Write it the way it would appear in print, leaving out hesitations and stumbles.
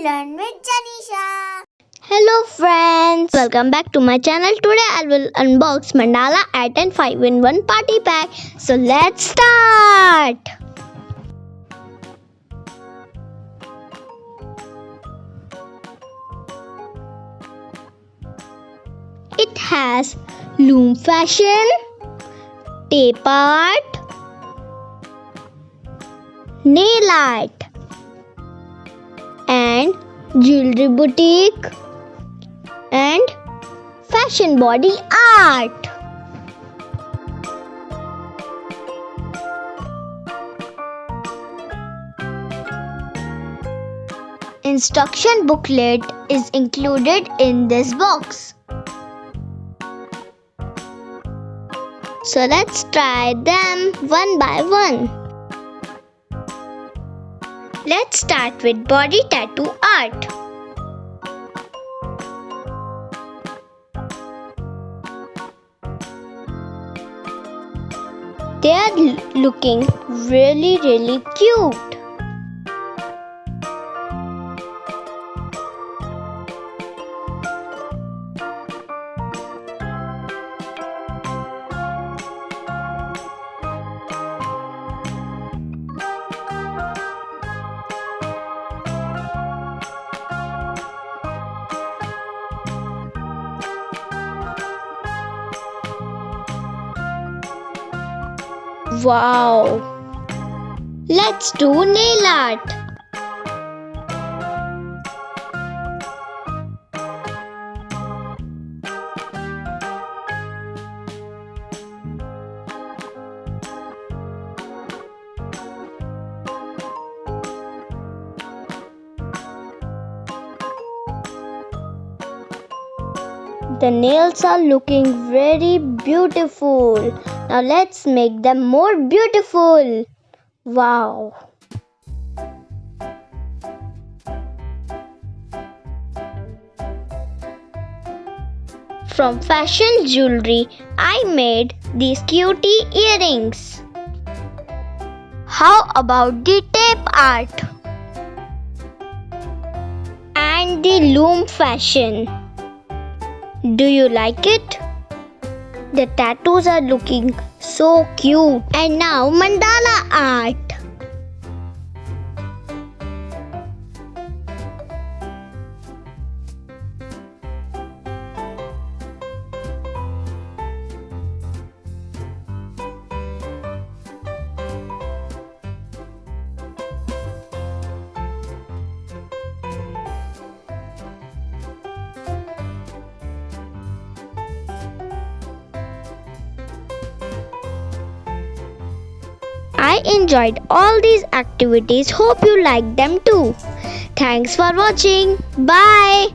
learn with Janisha. Hello friends, welcome back to my channel. Today I will unbox Mandala Art and 5-in-1 party pack. So let's start. It has loom fashion, tape art, nail art and jewelry boutique and fashion body art. Instruction booklet is included in this box. So let's try them one by one. Let's start with body tattoo art. They are looking really cute. Wow! Let's do nail art. The nails are looking very beautiful. Now let's make them more beautiful. Wow! From fashion jewelry, I made these cutie earrings. How about the tape art? And the loom fashion? Do you like it? The tattoos are looking so cute. And now mandala art. I enjoyed all these activities. Hope you liked them too. Thanks for watching. Bye.